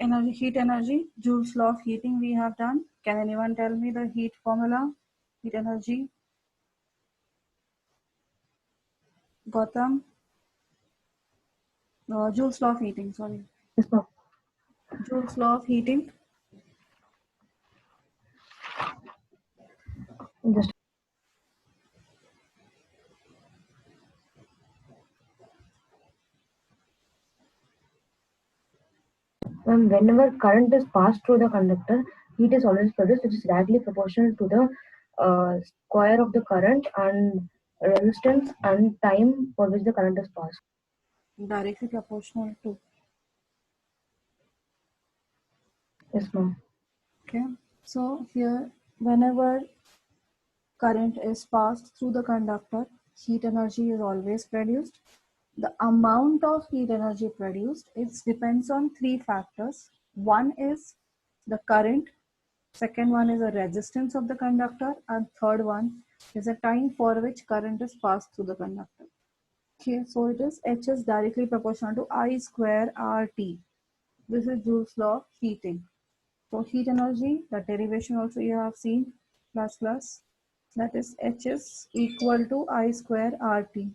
Energy, heat energy, Joule's law of heating we have done. Can anyone tell me the heat formula? Heat energy. Gautam. Joule's law of heating, sorry. Yes, ma'am. Joule's law of heating. Just whenever current is passed through the conductor, heat is always produced, which is directly proportional to the square of the current and resistance and time for which the current is passed. Directly proportional to. Yes, ma'am. Okay. So here, whenever current is passed through the conductor, heat energy is always produced. The amount of heat energy produced, it depends on three factors. One is the current, second one is the resistance of the conductor, and third one is the time for which current is passed through the conductor. Okay, so it is H is directly proportional to I square RT. This is Joule's law of heating. So heat energy, the derivation also you have seen, plus plus, that is H is equal to I square RT.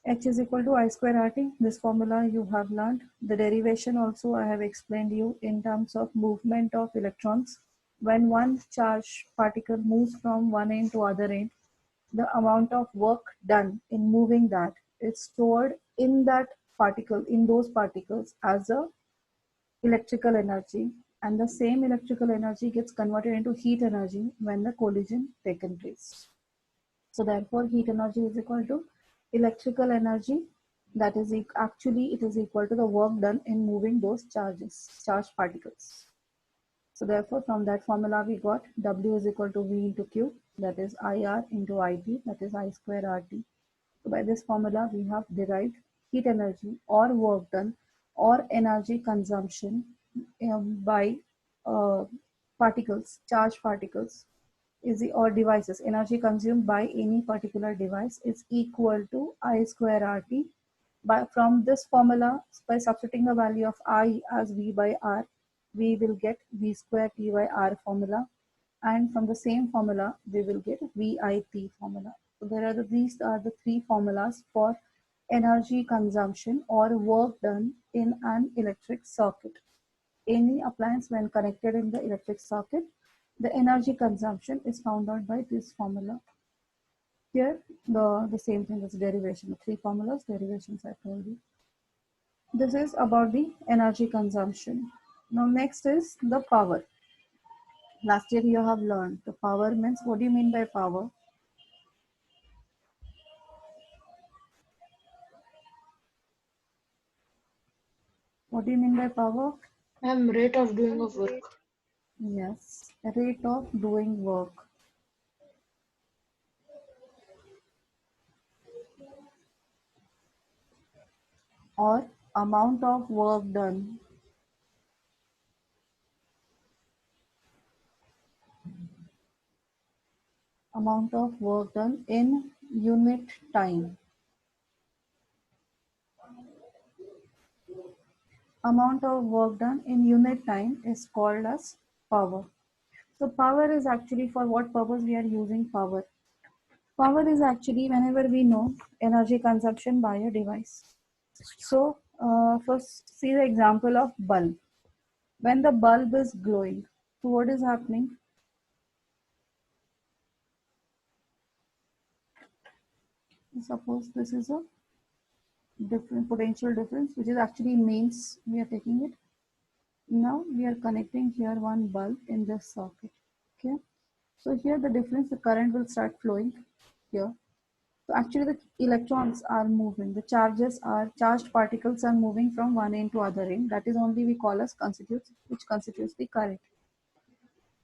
H is equal to I square RT. This formula you have learned. The derivation also I have explained you in terms of movement of electrons. When one charge particle moves from one end to other end, the amount of work done in moving that is stored in that particle, in those particles as a electrical energy, and the same electrical energy gets converted into heat energy when the collision taken place. So therefore heat energy is equal to electrical energy, that is actually it is equal to the work done in moving those charged particles. So therefore from that formula we got W is equal to V into Q, that is IR into IT, that is I square RT. So by this formula we have derived heat energy or work done or energy consumption by particles, charged particles, or devices. Energy consumed by any particular device is equal to I square RT. From this formula, by substituting the value of I as V by R, we will get V square T by R formula, and from the same formula we will get VIT formula. So these are the three formulas for energy consumption or work done in an electric circuit. Any appliance when connected in the electric circuit, the energy consumption is found out by this formula. Here the same thing as derivation, the three formulas, derivations I told you. This is about the energy consumption. Now next is the power. Last year you have learned the power means, what do you mean by power? What do you mean by power? Rate of doing of work. Yes, rate of doing work. Or amount of work done. Amount of work done in unit time. Amount of work done in unit time is called as power. So power is actually, for what purpose we are using power? Power is actually whenever we know energy consumption by a device. So first see the example of bulb. When the bulb is glowing, so what is happening? Suppose this is a different potential difference, which is actually mains we are taking it. Now we are connecting here one bulb in this socket. Okay, so here the difference, the current will start flowing here. So actually the electrons are moving, the charged particles are moving from one end to other end. That is only we call as which constitutes the current.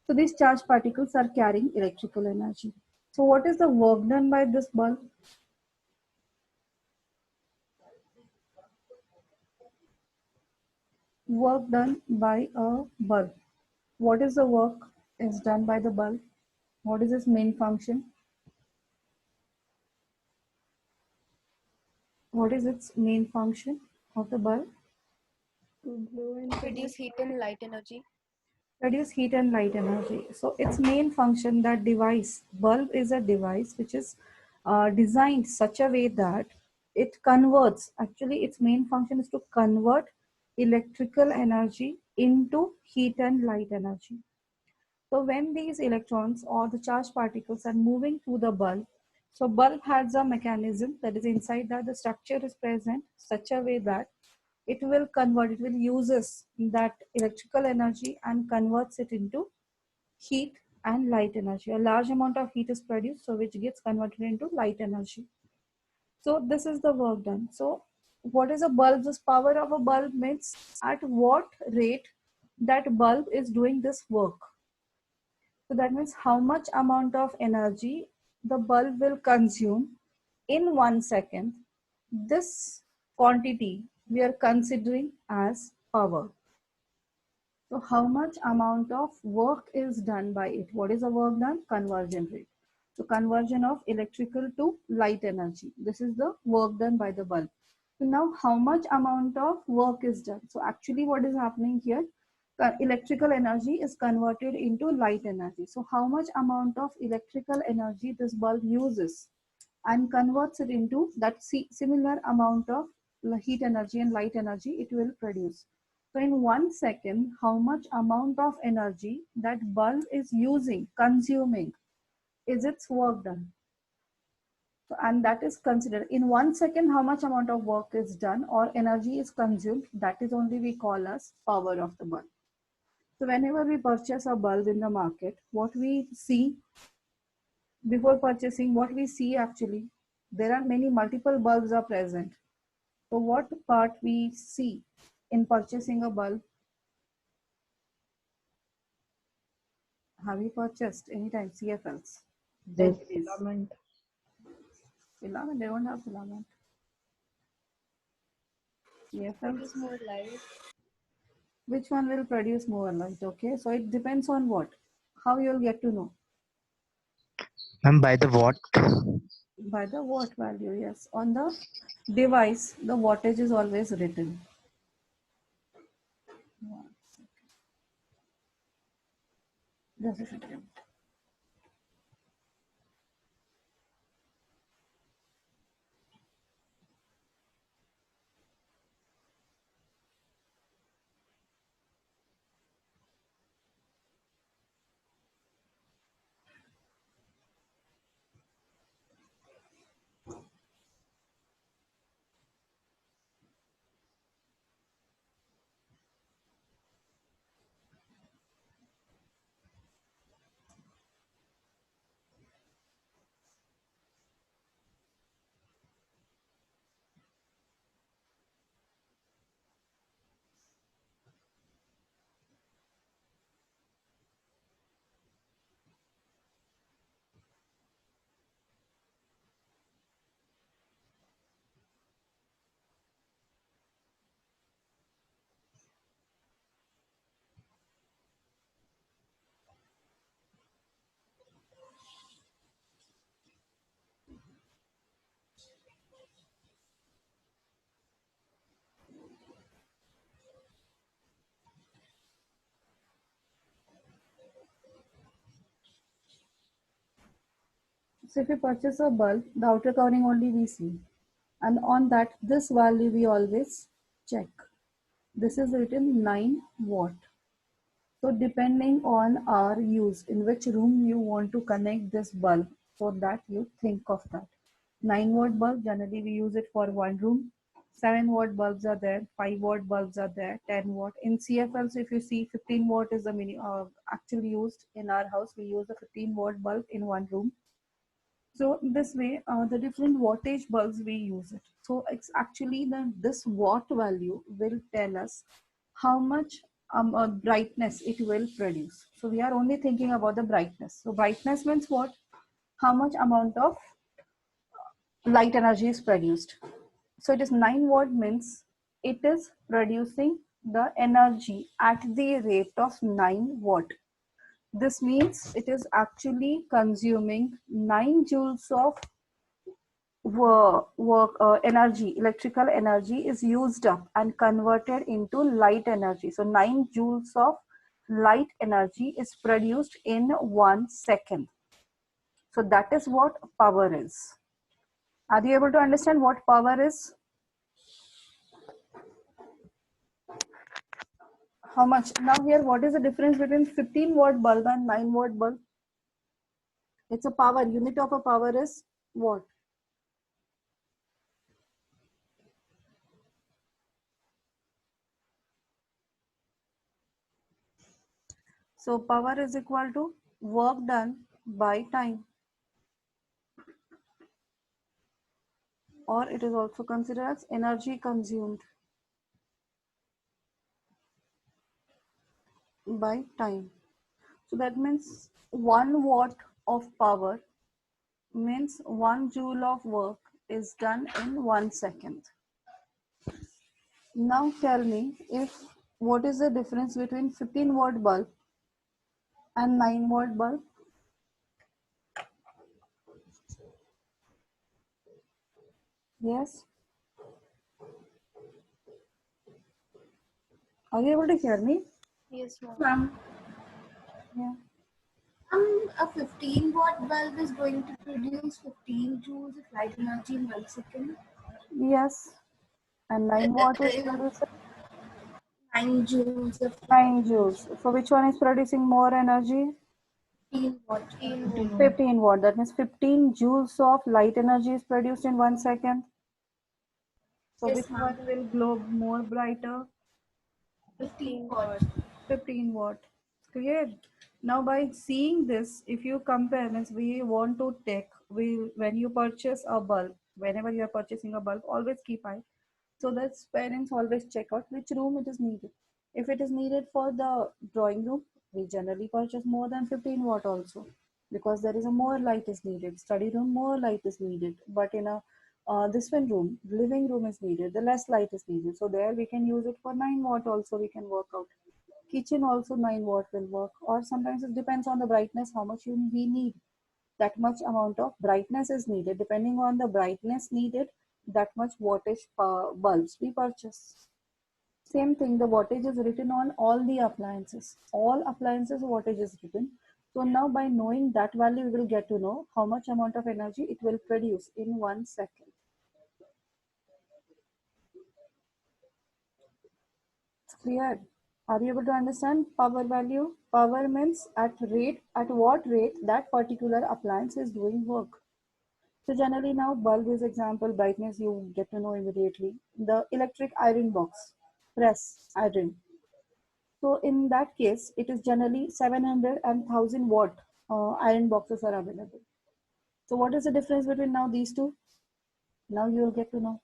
So these charged particles are carrying electrical energy. So what is the work done by this bulb? Work done by a bulb. What is the work is done by the bulb? What is its main function? What is its main function of the bulb? Produce heat and light energy. Produce heat and light energy. So its main function, that device, bulb is a device which is designed such a way that it converts, actually its main function is to convert electrical energy into heat and light energy. So when these electrons or the charged particles are moving through the bulb, so bulb has a mechanism that is inside that the structure is present such a way that it will convert, it will uses that electrical energy and converts it into heat and light energy. A large amount of heat is produced, so which gets converted into light energy. So this is the work done. So what is a bulb? This power of a bulb means at what rate that bulb is doing this work. So that means how much amount of energy the bulb will consume in 1 second. This quantity we are considering as power. So how much amount of work is done by it? What is the work done? Conversion rate. So conversion of electrical to light energy. This is the work done by the bulb. So now how much amount of work is done? So actually what is happening here? Electrical energy is converted into light energy. So how much amount of electrical energy this bulb uses and converts it into that similar amount of heat energy and light energy it will produce. So in 1 second, how much amount of energy that bulb is using, consuming, is its work done. So, and that is considered in 1 second, how much amount of work is done or energy is consumed, that is only we call as power of the bulb. So whenever we purchase a bulb in the market, what we see before purchasing, what we see actually, there are many multiple bulbs are present. So what part we see in purchasing a bulb? Have you purchased anytime CFLs? Yes. Filament. Filament, they don't have filament. CFLs, More light. which one will produce more light? Okay, so it depends on what? How you'll get to know? Ma'am, by the watt? By the watt value, yes. On the device, the wattage is always written. Just a second. So if you purchase a bulb, the outer covering only we see. And on that, this value we always check. This is written 9 watt. So depending on our use, in which room you want to connect this bulb, so that you think of that. 9 watt bulb, generally we use it for one room. 7 watt bulbs are there, 5 watt bulbs are there, 10 watt. In CFLs, if you see 15 watt is the actually used in our house. We use a 15 watt bulb in one room. So this way, the different wattage bulbs we use it. So it's actually this watt value will tell us how much brightness it will produce. So we are only thinking about the brightness. So brightness means what? How much amount of light energy is produced. So it is 9 watt means it is producing the energy at the rate of 9 watt. This means it is actually consuming 9 joules of energy, electrical energy is used up and converted into light energy. So 9 joules of light energy is produced in 1 second. So that is what power is. Are you able to understand what power is? How much? Now here, what is the difference between 15-watt bulb and 9-watt bulb? It's a power. Unit of a power is what? So power is equal to work done by time, or it is also considered as energy consumed by time. So that means 1 watt of power means 1 joule of work is done in 1 second. Now tell me, if what is the difference between 15-watt bulb and 9-watt bulb? Yes. Are you able to hear me? Yes, ma'am. Ma'am, Yeah. a 15-watt bulb is going to produce 15 joules of light energy in 1 second. Yes. And 9 watt is producing 9 joules of 9 joules. So which one is producing more energy? 15 watt. 15 watt. That means 15 joules of light energy is produced in 1 second. So Yes, which ma'am. one will glow more brighter? 15 watt. 15 watt. Clear? Now by seeing this, if you compare, means we want to take, when you purchase a bulb, whenever you are purchasing a bulb, always keep eye. So that parents always check out which room it is needed. If it is needed for the drawing room, we generally purchase more than 15 watt also, because there is a more light is needed. Study room, more light is needed. But in a this one room, living room is needed, the less light is needed. So there we can use it for 9 watt also, we can work out. Kitchen also 9 watt will work, or sometimes it depends on the brightness, how much we need. That much amount of brightness is needed. Depending on the brightness needed, that much wattage bulbs we purchase. Same thing, the wattage is written on all the appliances. All appliances wattage is written. So now by knowing that value, we will get to know how much amount of energy it will produce in 1 second. Clear? Are you able to understand power value? Power means at what rate that particular appliance is doing work. So generally now bulb is example, brightness you get to know immediately. The electric iron box, press, iron. So in that case, it is generally 700 and 1000 watt iron boxes are available. So what is the difference between now these two? Now you will get to know.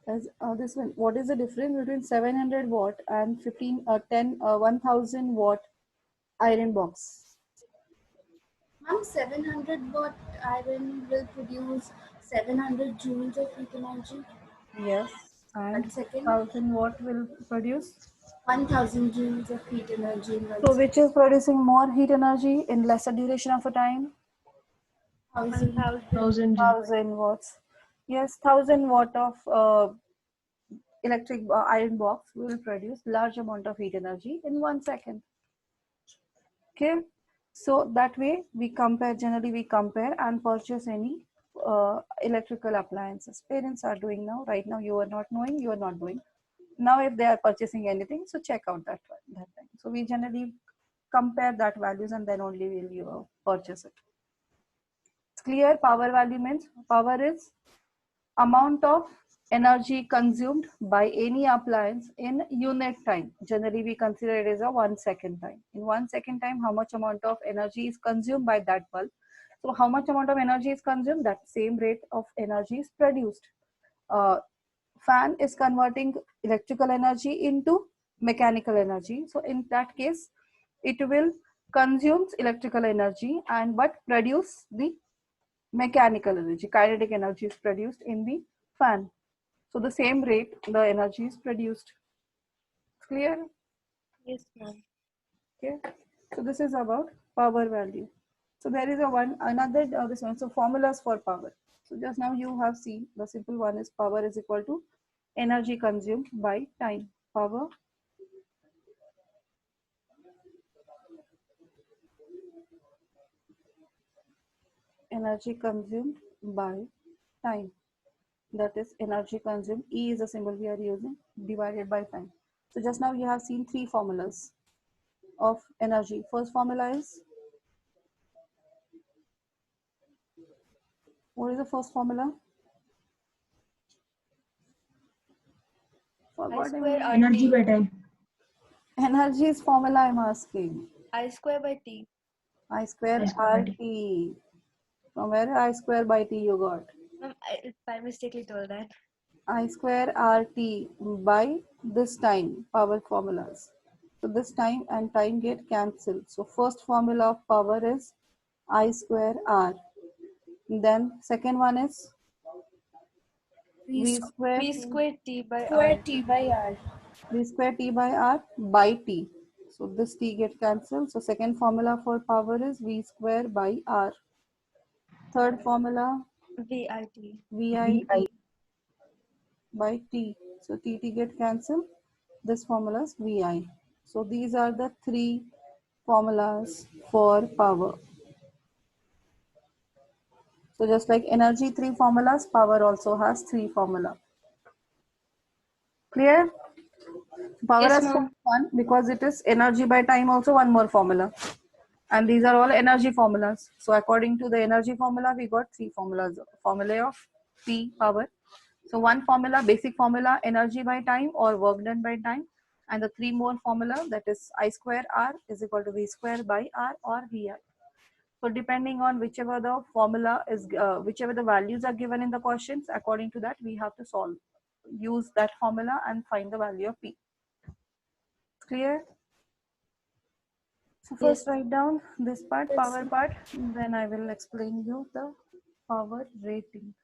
As this one, what is the difference between 700 watt and 1000 watt iron box? Ma'am, 700 watt iron will produce 700 joules of heat energy. Yes. And 1 second. 1000 watt will produce? 1000 joules of heat energy in 1 So second. which is producing more heat energy in lesser duration of a time? 1000. 1000 watts. Yes, 1000 watt of electric iron box will produce large amount of heat energy in 1 second. Okay, so that way we compare, generally we compare and purchase any electrical appliances. Parents are doing now, right now you are not knowing, you are not doing. Now if they are purchasing anything, so check out that time. So we generally compare that values and then only will you purchase it. It's clear. Power value means power is amount of energy consumed by any appliance in unit time. Generally we consider it as a 1 second time. In 1 second time, how much amount of energy is consumed by that bulb. So how much amount of energy is consumed, that same rate of energy is produced. Fan is converting electrical energy into mechanical energy. So in that case, it will consume electrical energy and but produce the mechanical energy. Kinetic energy is produced in the fan. So the same rate the energy is produced. Clear? Yes, ma'am. Okay, so this is about power value. So there is a another this one. So formulas for power. So just now you have seen the simple one is power is equal to energy consumed by time. Power energy consumed by time. That is energy consumed. E is a symbol we are using, divided by time. So just now you have seen three formulas of energy. First formula is, what is the first formula? I Forgot square him. Energy RT. by time. Energy's formula I'm asking. I square by T. I square I square by T. RT. From where I square by T you got? Ma'am, I mistakenly told that. I square RT by this time, power formulas. So this time and time get cancelled. So first formula of power is I square R. Then second one is V square V square T by square R. T by R. V square T by R by T. So this T get cancelled. So second formula for power is V square by R. Third formula VIT. VIT by T. So TT get cancelled. This formula is VI. So these are the three formulas for power. So just like energy three formulas, power also has three formula. Clear? Power Yes, has ma'am. one because it is energy by time also one more formula. And these are all energy formulas. So according to the energy formula, we got three formulas. Formula of P power. So one formula, basic formula, energy by time or work done by time. And the three more formula, that is I square R is equal to V square by R or VI. So depending on whichever the formula is, whichever the values are given in the questions, according to that, we have to solve, use that formula and find the value of P. Clear? So Yes. first write down this part, power part, then I will explain you the power rating.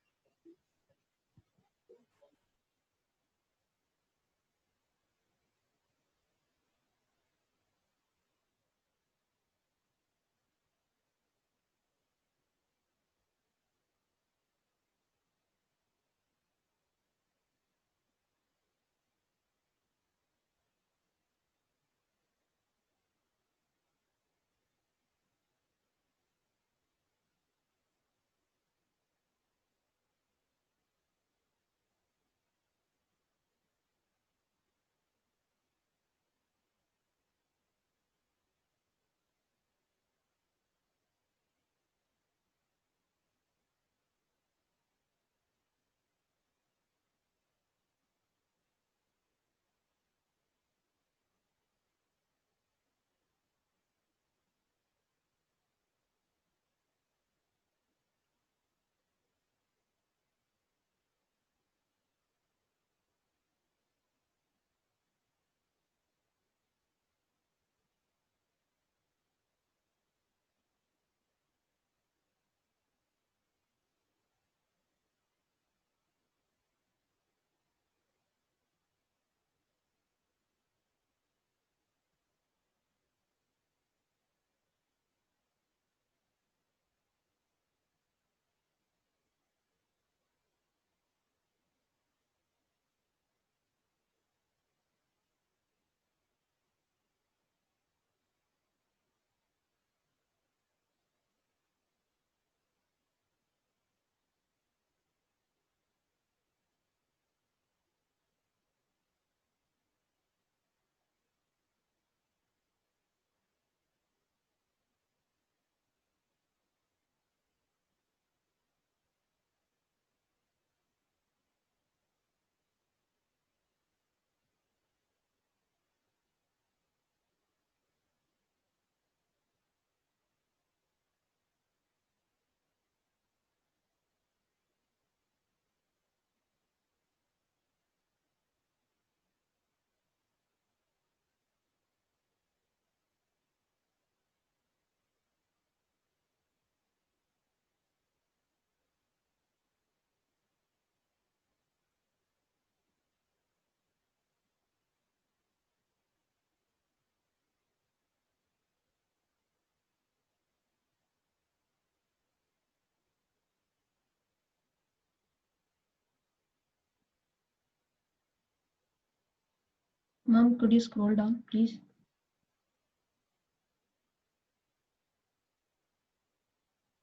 Ma'am, could you scroll down, please?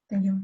Thank you.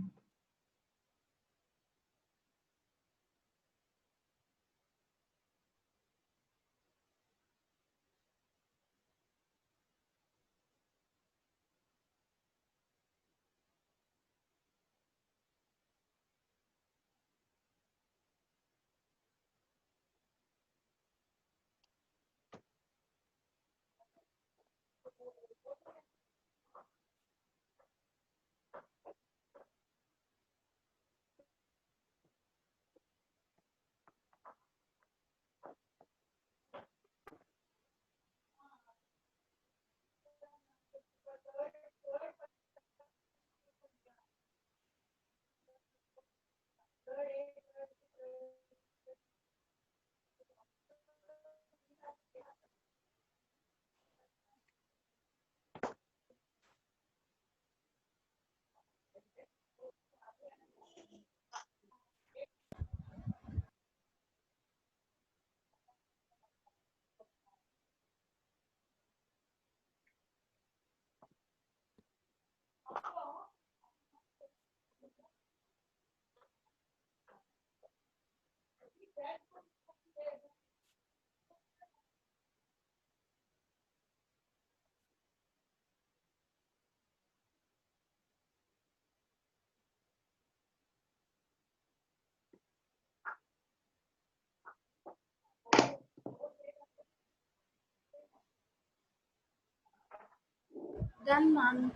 Done, ma'am.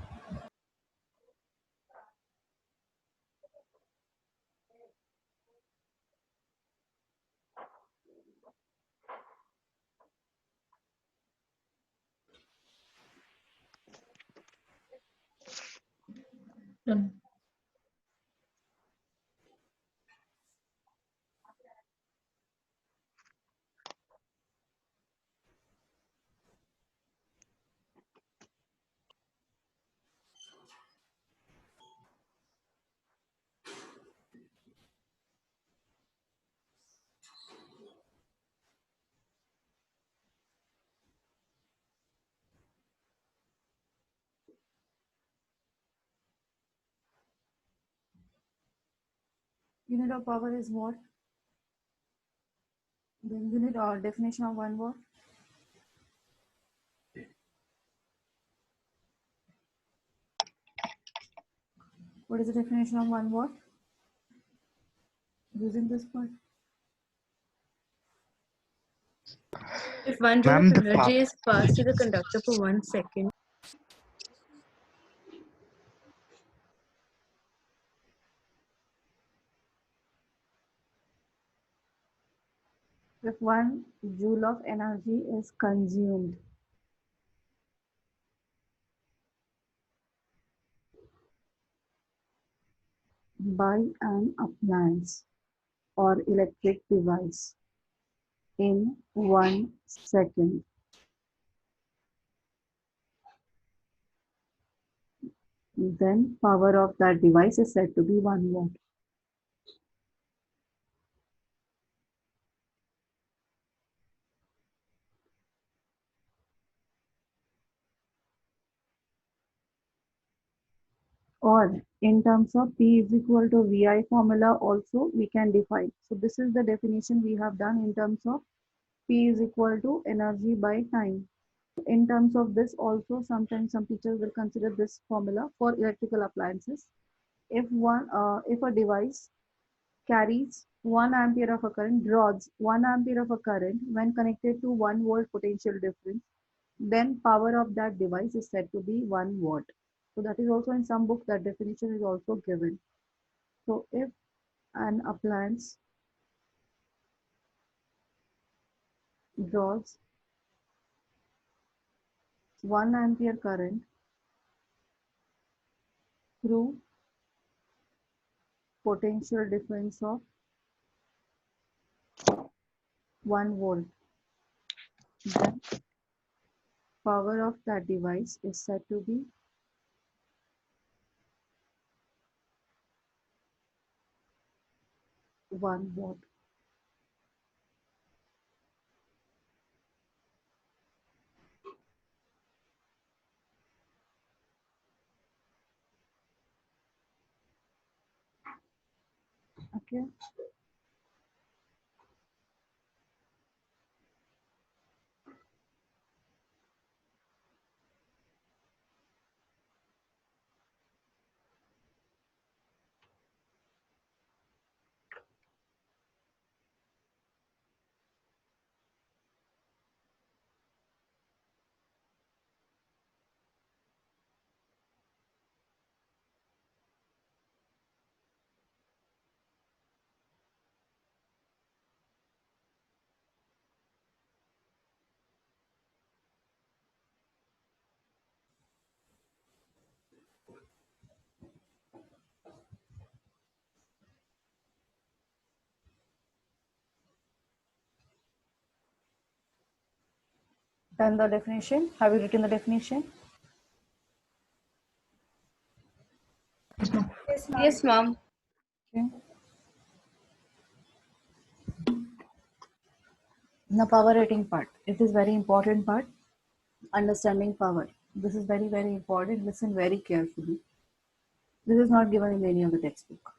Done. Unit of power is what? The unit or definition of 1 watt? What is the definition of 1 watt? Using this part. If 1 joule Ma'am, of the power. energy is passed to the conductor for 1 second, If 1 joule of energy is consumed by an appliance or electric device in 1 second, then power of that device is said to be 1 watt. Or in terms of P is equal to VI formula also we can define. So this is the definition we have done in terms of P is equal to energy by time. In terms of this also, sometimes some teachers will consider this formula for electrical appliances. If a device carries 1 ampere of a current, draws 1 ampere of a current when connected to 1 volt potential difference, then power of that device is said to be 1 watt. So that is also in some book, that definition is also given. So if an appliance draws 1 ampere current through potential difference of 1 volt, then power of that device is said to be 1 watt. Okay. Done the definition? Have you written the definition? Yes, ma'am. Yes, ma'am. Yes, ma'am. Okay. The power rating part. It is very important part. Understanding power. This is very, very important. Listen very carefully. This is not given in any of the textbook.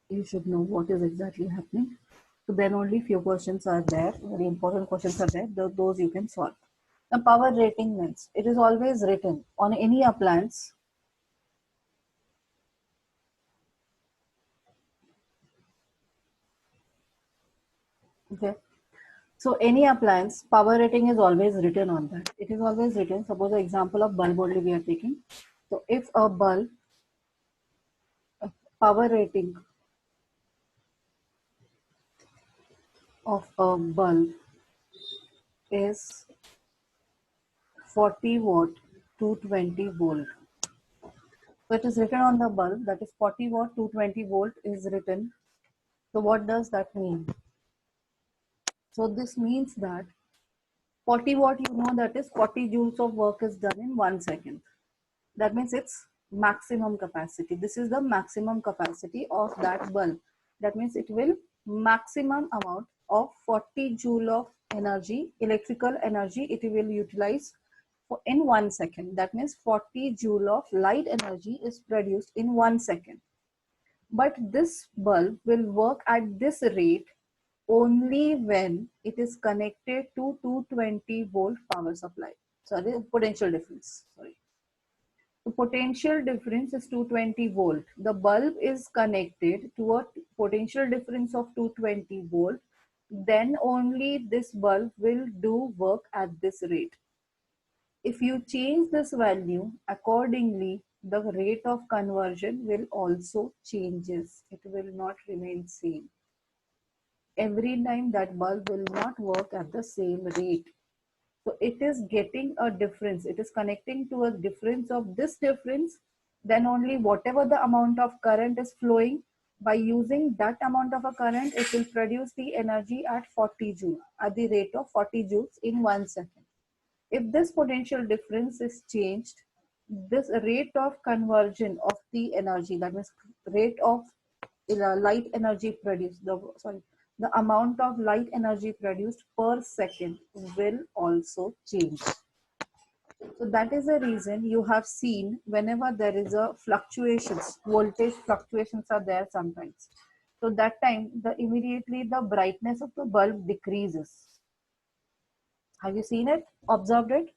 You should know what is exactly happening. So then only few questions are there. Very important questions are there. Those you can solve. The power rating means it is always written on any appliance. Okay. So any appliance, power rating is always written on that. It is always written. Suppose the example of bulb only we are taking. So if a bulb power rating of a bulb is 40 watt to 20 volt. So it is written on the bulb, that is 40 watt to 20 volt is written. So what does that mean? So this means that 40 watt, you know, that is 40 joules of work is done in 1 second. That means it's maximum capacity. This is the maximum capacity of that bulb. That means it will maximum amount of 40 joule of energy, electrical energy, it will utilize in 1 second. That means 40 joule of light energy is produced in 1 second. But this bulb will work at this rate only when it is connected to 220 volt power supply. Sorry, potential difference. Sorry. The potential difference is 220 volt. The bulb is connected to a potential difference of 220 volt. Then only this bulb will do work at this rate. If you change this value accordingly, the rate of conversion will also changes. It will not remain same. Every time that bulb will not work at the same rate. So it is getting a difference. It is connecting to a difference of this difference. Then only whatever the amount of current is flowing, by using that amount of a current, it will produce the energy at 40 joules, at the rate of 40 joules in 1 second. If this potential difference is changed, this rate of conversion of the energy, that means rate of light energy produced, the amount of light energy produced per second will also change. So that is the reason you have seen whenever there is a fluctuations, voltage fluctuations are there sometimes. So that time immediately the brightness of the bulb decreases. Have you seen it? Observed it?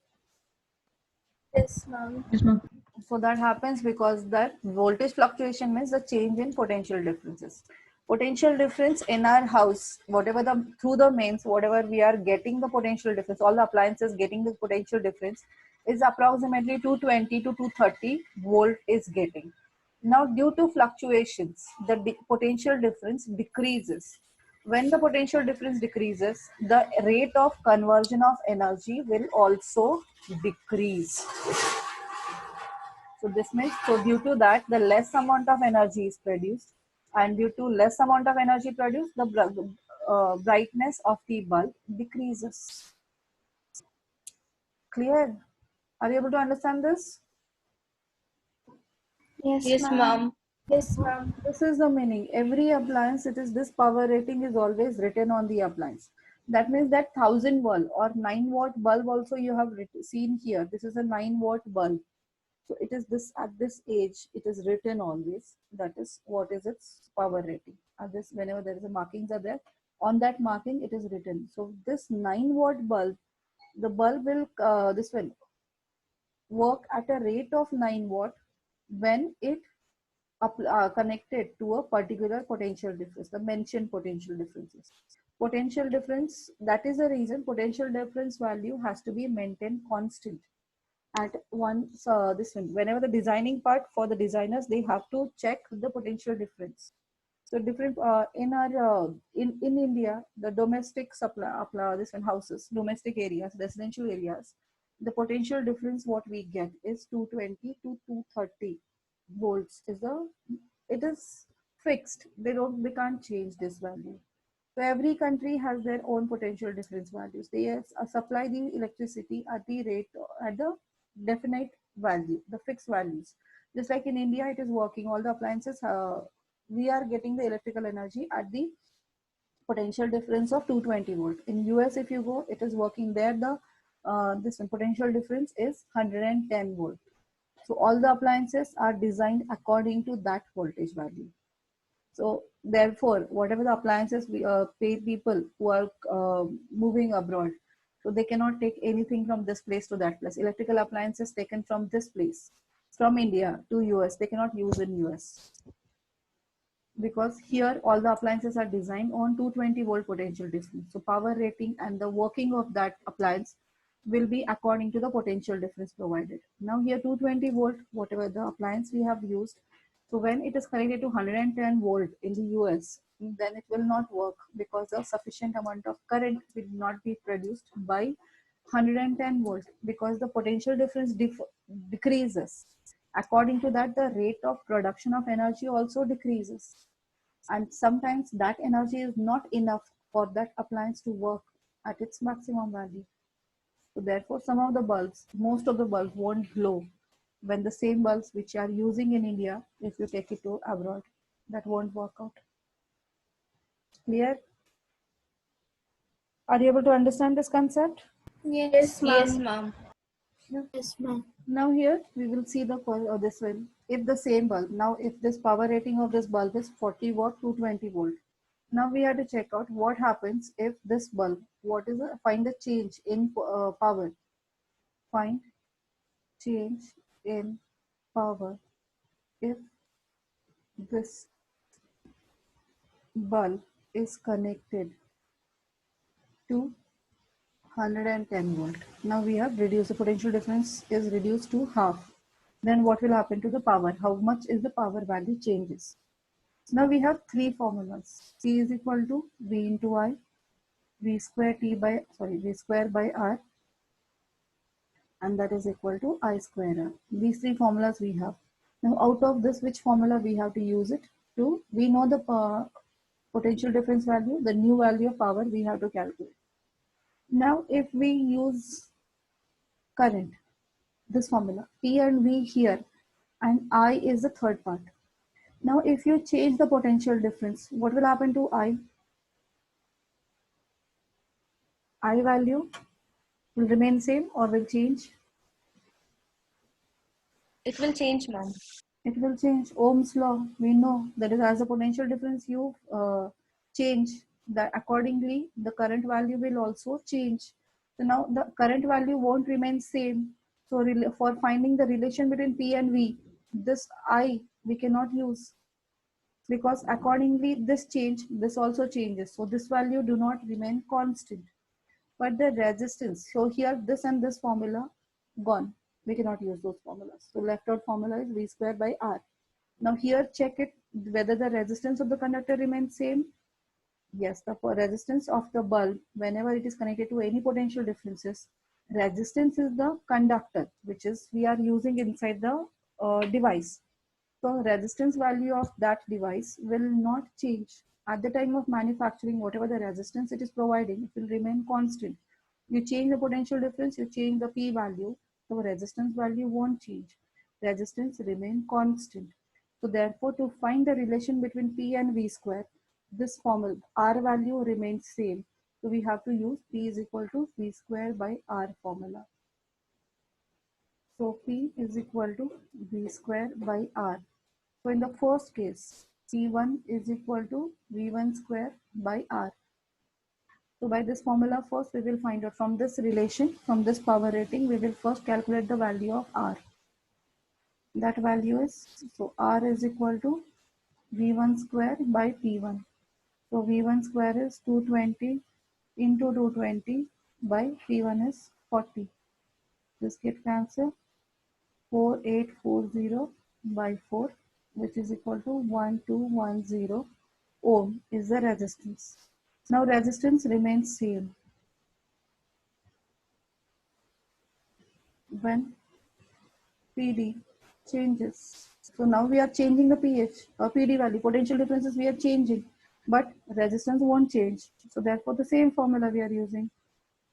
Yes, ma'am. Yes, ma'am. So that happens because that voltage fluctuation means the change in potential differences. Potential difference in our house, whatever the through the mains, whatever we are getting the potential difference, all the appliances getting the potential difference is approximately 220 to 230 volt is getting. Now due to fluctuations, the potential difference decreases. When the potential difference decreases, the rate of conversion of energy will also decrease. So this means, so due to that, the less amount of energy is produced, and due to less amount of energy produced, the brightness of the bulb decreases. Clear? Are you able to understand this? Yes, Yes, ma'am. ma'am. Yes, ma'am. This is the meaning. Every appliance, it is this power rating is always written on the appliance. That means that 1000 volt or 9 watt bulb also you have seen here. This is a 9 watt bulb. So it is this, at this age, it is written always, that is what is its power rating. At this, whenever there is a markings are there, on that marking it is written. So this 9 watt bulb, the bulb will, this will work at a rate of 9 watt when it connected to a particular potential difference, the mentioned potential differences. Potential difference, that is the reason potential difference value has to be maintained constant at one, this one. Whenever the designing part for the designers, they have to check the potential difference. So different in our in India, the domestic supply this one houses, domestic areas, residential areas, the potential difference what we get is 220 to 230 volts is the, it is fixed. They can't change this value. So every country has their own potential difference values. They supply the electricity at the rate, at the definite value, the fixed values. Just like in India, it is working. All the appliances, we are getting the electrical energy at the potential difference of 220 volt. In US, if you go, it is working there. The this one, potential difference is 110 volt. So all the appliances are designed according to that voltage value. So therefore, whatever the appliances we pay people who are moving abroad, so they cannot take anything from this place to that place. Electrical appliances taken from this place, from India to US, they cannot use in US, because here all the appliances are designed on 220 volt potential difference. So power rating and the working of that appliance will be according to the potential difference provided. Now here 220 volt, whatever the appliance we have used, so when it is connected to 110 volt in the US, then it will not work, because a sufficient amount of current will not be produced by 110 volt, because the potential difference decreases. According to that, the rate of production of energy also decreases. And sometimes that energy is not enough for that appliance to work at its maximum value. So therefore, some of the bulbs, most of the bulbs won't glow when the same bulbs which are using in India, if you take it to abroad, that won't work out. Clear? Are you able to understand this concept? Yes, Yes, ma'am. ma'am. Yes, ma'am. Now here we will see the this one. If the same bulb, now if this power rating of this bulb is 40 watt to 20 volt, now we have to check out what happens if this bulb, what is the, find the change in power. Find change in power if this bulb is connected to 110 volt. Now we have reduced, the potential difference is reduced to half. Then what will happen to the power? How much is the power value changes? Now we have three formulas. P is equal to V into I, V square by R, and that is equal to I square R. These three formulas we have. Now out of this, which formula we have to use it to? We know the potential difference value, the new value of power we have to calculate. Now if we use current, this formula, P and V here, and I is the third part. Now if you change the potential difference, what will happen to I? I value will remain same or will change? It will change, ma'am. It will change. Ohm's law, we know that is, as the potential difference you change, that accordingly the current value will also change. So now the current value won't remain same. So for finding the relation between P and V, this I we cannot use, because accordingly this change, this also changes. So this value do not remain constant. But the resistance, so here this and this formula gone. We cannot use those formulas. So left out formula is V square by R. Now here check it whether the resistance of the conductor remains same. Yes, the resistance of the bulb, whenever it is connected to any potential differences, resistance is the conductor which is we are using inside the device. So resistance value of that device will not change. At the time of manufacturing, whatever the resistance it is providing, it will remain constant. You change the potential difference, you change the P value, so resistance value won't change. Resistance remain constant. So therefore, to find the relation between P and V square, this formula, R value remains same. So we have to use P is equal to V square by R formula. So P is equal to V square by R. So in the first case, P1 is equal to V1 square by R. So by this formula first we will find out from this relation, from this power rating, we will first calculate the value of R. That value is, so R is equal to V1 square by P1. So V1 square is 220 into 220 by P1 is 40. This get cancelled. 4840 by 4, which is equal to 1210 ohm is the resistance. Now resistance remains same. When PD changes, so now we are changing the pH or PD value, potential differences we are changing, but resistance won't change. So therefore the same formula we are using.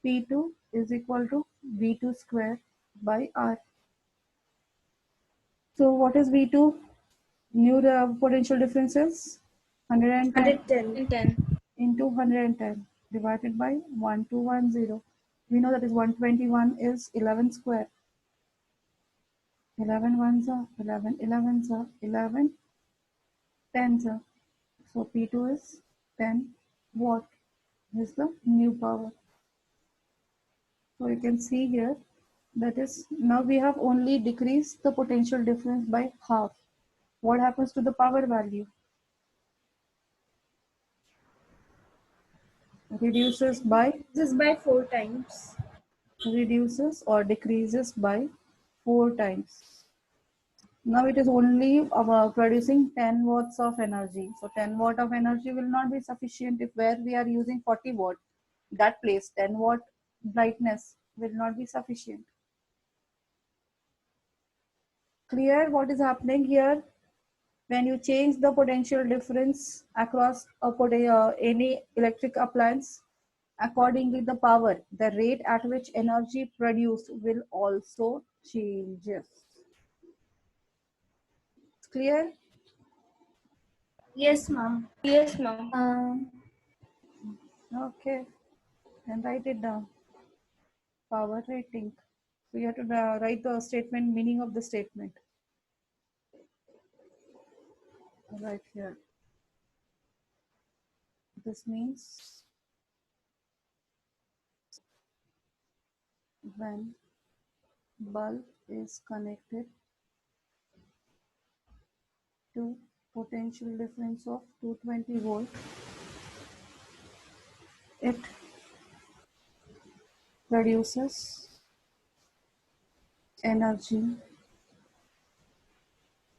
P2 is equal to V2 square by R. So what is V2? New potential differences 110 And 10. into 110 divided by 1210. We know that is 121 is 11 square. 11 ones are 11, 11s are 11, 10s are. So P2 is 10 watt is the new power. So you can see here, that is, now we have only decreased the potential difference by half. What happens to the power value? Reduces by, This is by 4 times. reduces or decreases by 4 times. Now it is only producing 10 watts of energy. So 10 watt of energy will not be sufficient if where we are using 40 watt. That place 10 watt brightness will not be sufficient. Clear what is happening here? When you change the potential difference across any electric appliance, accordingly the power, the rate at which energy produced will also changes. Clear? Yes, ma'am. Yes, ma'am. Okay, then write it down. Power rating. So you have to write the statement, meaning of the statement. Right here. This means when bulb is connected to potential difference of 220 volt, it produces energy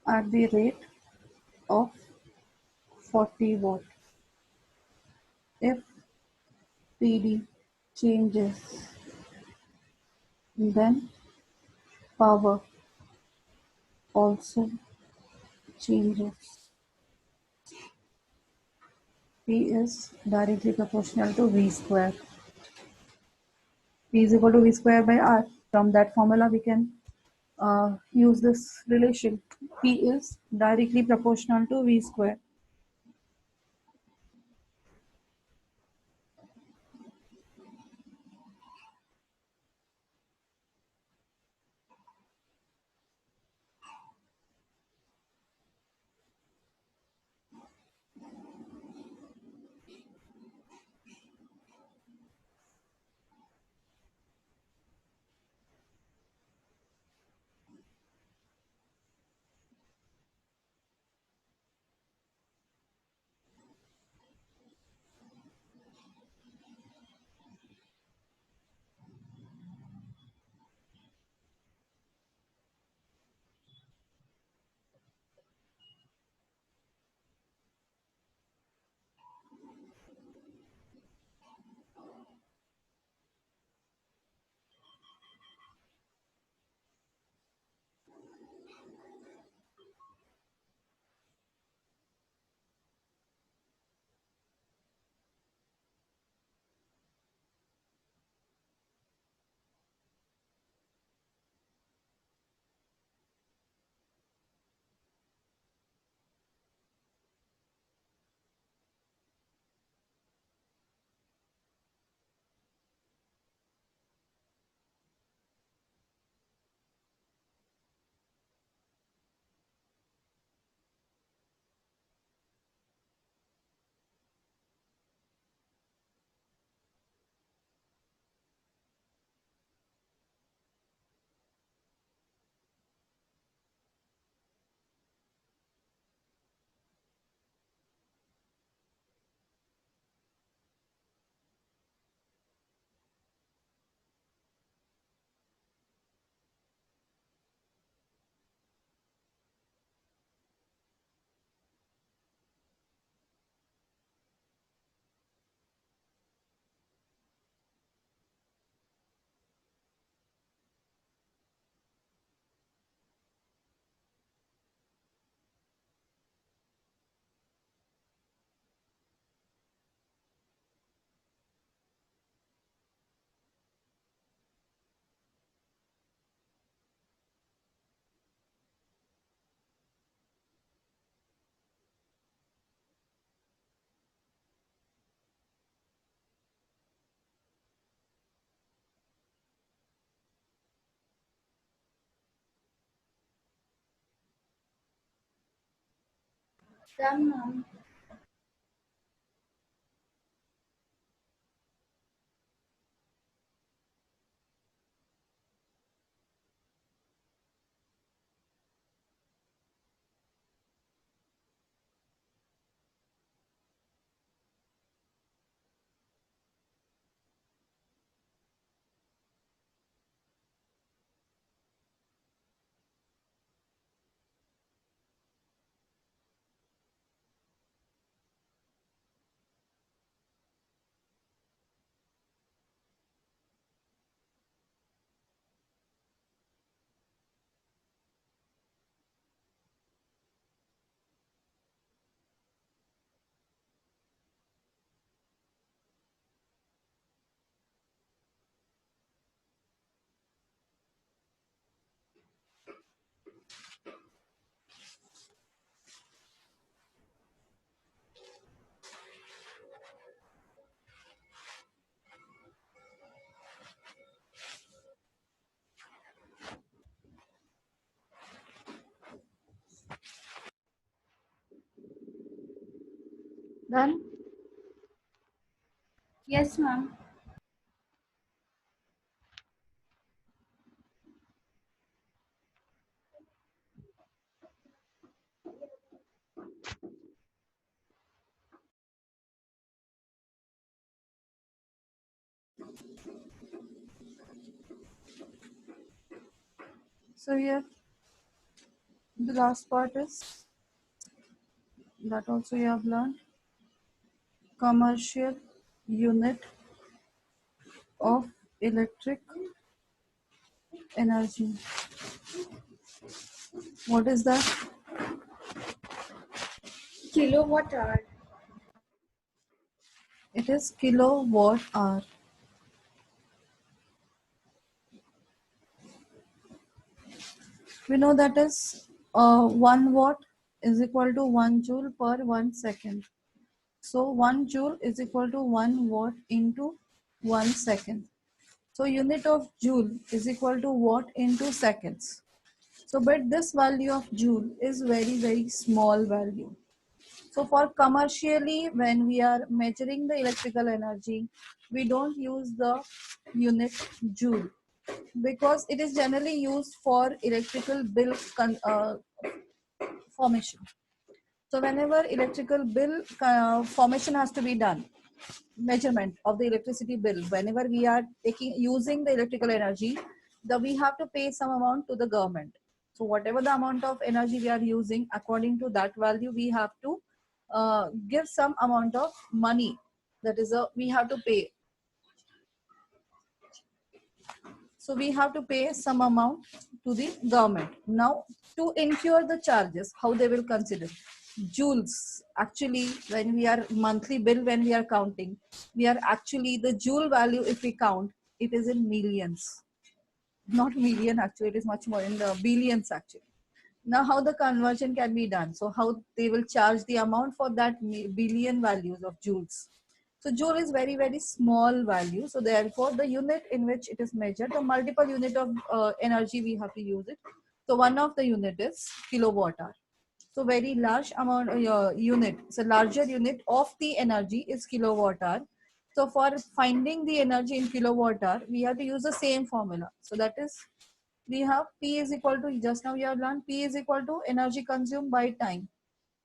at the rate of 40 watt. If PD changes, then power also changes. P is directly proportional to V square. P is equal to V square by R. From that formula, we can use this relation. P is directly proportional to V square. Done, ma'am. Done? Yes, ma'am. So here the last part is that also you have learned commercial unit of electric energy. What is that? Kilowatt hour. It is kilowatt hour. We know that is 1 watt is equal to 1 joule per 1 second. So 1 joule is equal to 1 watt into 1 second. So unit of joule is equal to watt into seconds. So but this value of joule is very small value. So for commercially, when we are measuring the electrical energy, we don't use the unit joule because it is generally used for electrical bill formation. So whenever electrical bill formation has to be done, measurement of the electricity bill, whenever we are using the electrical energy, we have to pay some amount to the government. So whatever the amount of energy we are using, according to that value, we have to give some amount of money. That is we have to pay. So we have to pay some amount to the government. Now, to incur the charges, how they will consider? Joules. Actually, when we are monthly bill, when we are counting, we are actually the joule value, if we count, it is in millions. Not million, actually, it is much more in the billions actually. Now, how the conversion can be done? So, how they will charge the amount for that billion values of joules. So joule is very small value. So therefore, the unit in which it is measured, the multiple unit of energy we have to use it. So one of the unit is kilowatt hour. So very large amount unit. So larger unit of the energy is kilowatt hour. So for finding the energy in kilowatt hour, we have to use the same formula. So that is, we have P is equal to, just now we have learned, P is equal to energy consumed by time.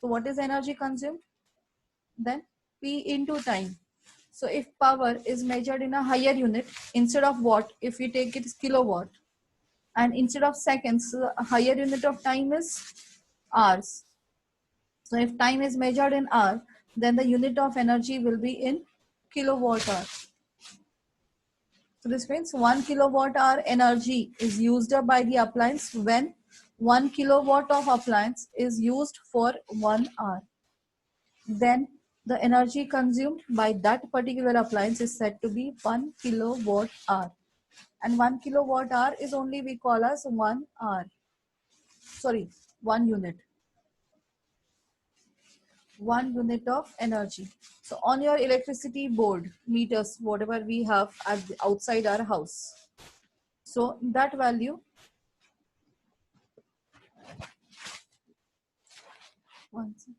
So what is energy consumed? Then P into time. So if power is measured in a higher unit, instead of watt, if we take it is kilowatt, and instead of seconds, a higher unit of time is hours. So if time is measured in hour, then the unit of energy will be in kilowatt hour. So this means 1 kilowatt hour energy is used up by the appliance when 1 kilowatt of appliance is used for 1 hour. Then the energy consumed by that particular appliance is said to be 1 kilowatt hour. And 1 kilowatt hour is only we call as 1 hour. Sorry, 1 unit. 1 unit of energy. So on your electricity board, meters, whatever we have outside our house. So that value, one second.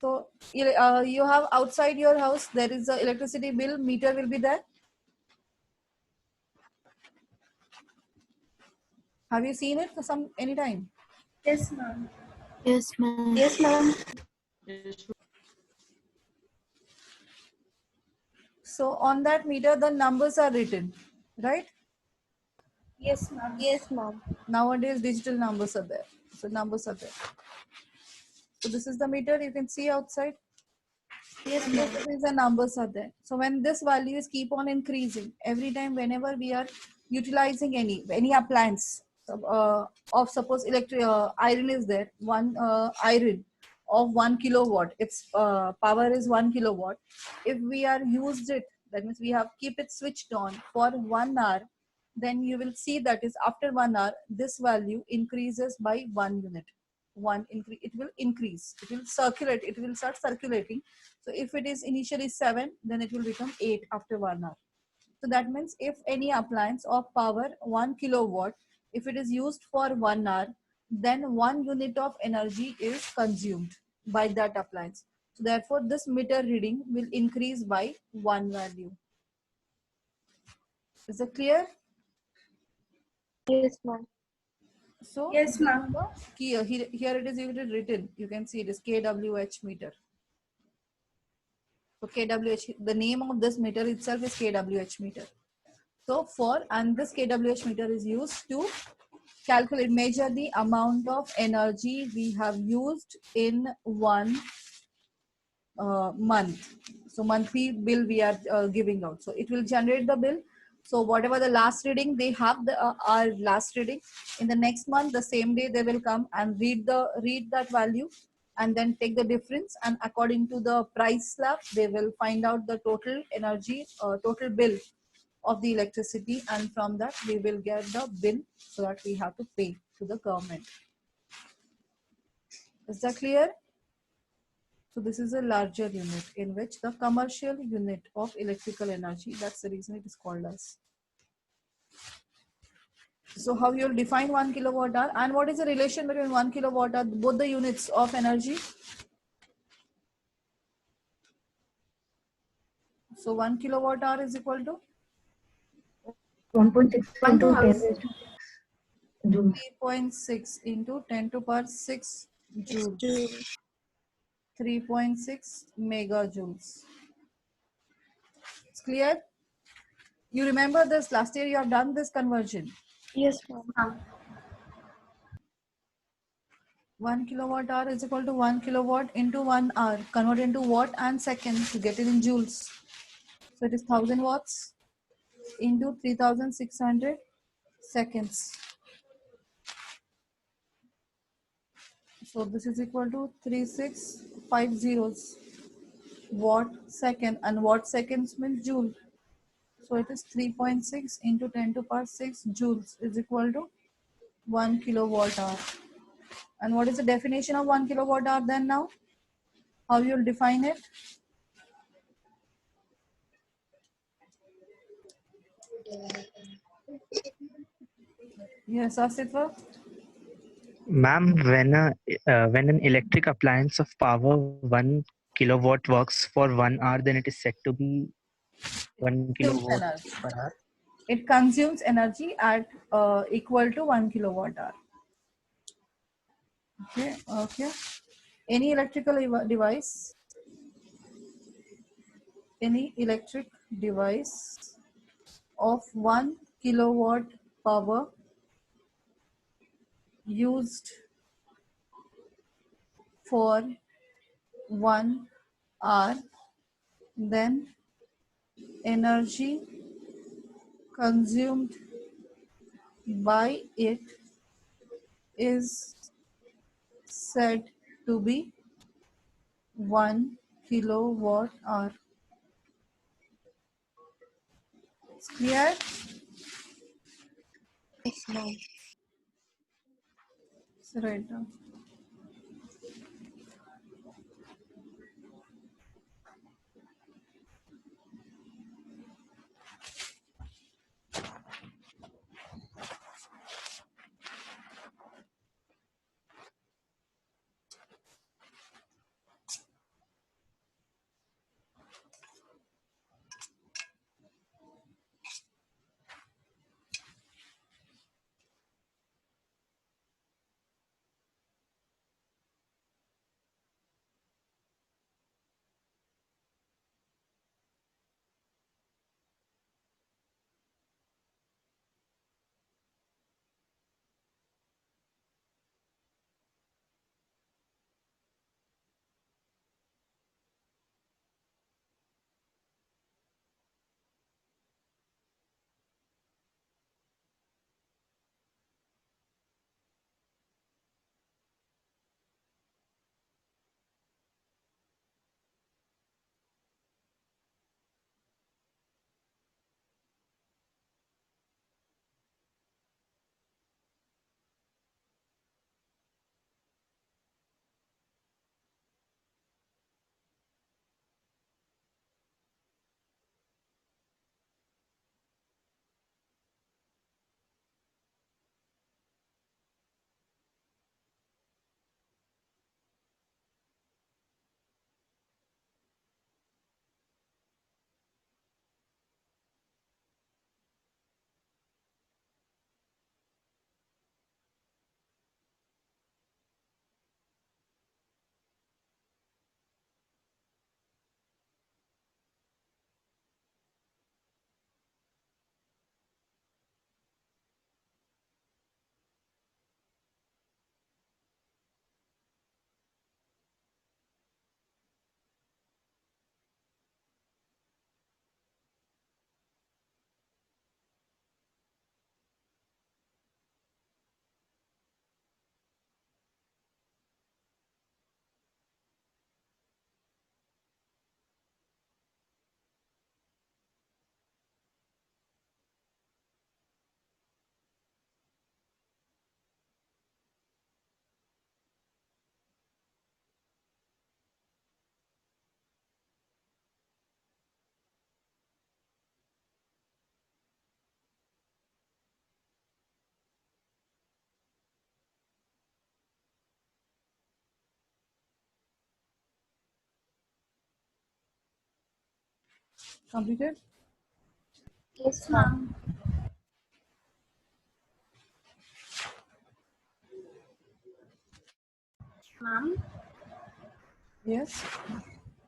So you have outside your house, there is a electricity bill meter will be there. Have you seen it for any time? Yes, ma'am. Yes, ma'am. Yes, ma'am. So on that meter, the numbers are written, right? Yes, ma'am. Yes, ma'am. Nowadays, digital numbers are there. So numbers are there. So this is the meter you can see outside. Yes, And ma'am. the numbers are there. So when this values keep on increasing, every time whenever we are utilizing any appliance of suppose electric iron is there, one iron of 1 kilowatt, its power is 1 kilowatt. If we are used it, that means we have keep it switched on for 1 hour, then you will see that is after 1 hour, this value increases by 1 unit. It will increase, it will circulate, it will start circulating. So if it is initially 7, then it will become 8 after 1 hour. So that means if any appliance of power 1 kilowatt, if it is used for 1 hour, then 1 unit of energy is consumed by that appliance. So therefore this meter reading will increase by 1 value. Is it clear? Yes, ma'am. So Yes, ma'am. here it is written. You can see it is kWh meter. So kWh, the name of this meter itself is kWh meter. So this kWh meter is used to measure the amount of energy we have used in one month. So monthly bill we are giving out. So it will generate the bill. So whatever the last reading they have, our last reading in the next month, the same day they will come and read that value and then take the difference, and according to the price slab they will find out the total energy, total bill of the electricity, and from that we will get the bill so that we have to pay to the government. Is that clear? So this is a larger unit in which the commercial unit of electrical energy, that's the reason it is called as. So how you'll define 1 kilowatt hour, and what is the relation between 1 kilowatt hour, both the units of energy? So 1 kilowatt hour is equal to 1.6 into 10 raised to 6 joules. 3.6 into 10 to power 6 joules. 3.6 megajoules. It's clear? You remember this last year you have done this conversion. Yes, ma'am. 1 kilowatt hour is equal to 1 kilowatt into 1 hour. Convert into watt and second to get it in joules. So it is 1000 watts into 3600 seconds. So this is equal to 3650 watt second, and watt seconds means joule. So it is 3.6 into 10 to power 6 joules is equal to 1 kilowatt hour. And what is the definition of 1 kilowatt hour then now? How you will define it? Yes, Asitva? Ma'am, when an electric appliance of power 1 kilowatt works for 1 hour, then it is said to be 1 kilowatt Energy. per hour. It consumes energy at equal to 1 kilowatt hour. Okay, okay. Any electrical device, any electric device of 1 kilowatt power used for 1 hour, then energy consumed by it is said to be 1 kilowatt hour. It's clear? Yes, ma'am. So write down. Completed? Yes, ma'am. Ma'am, Yes.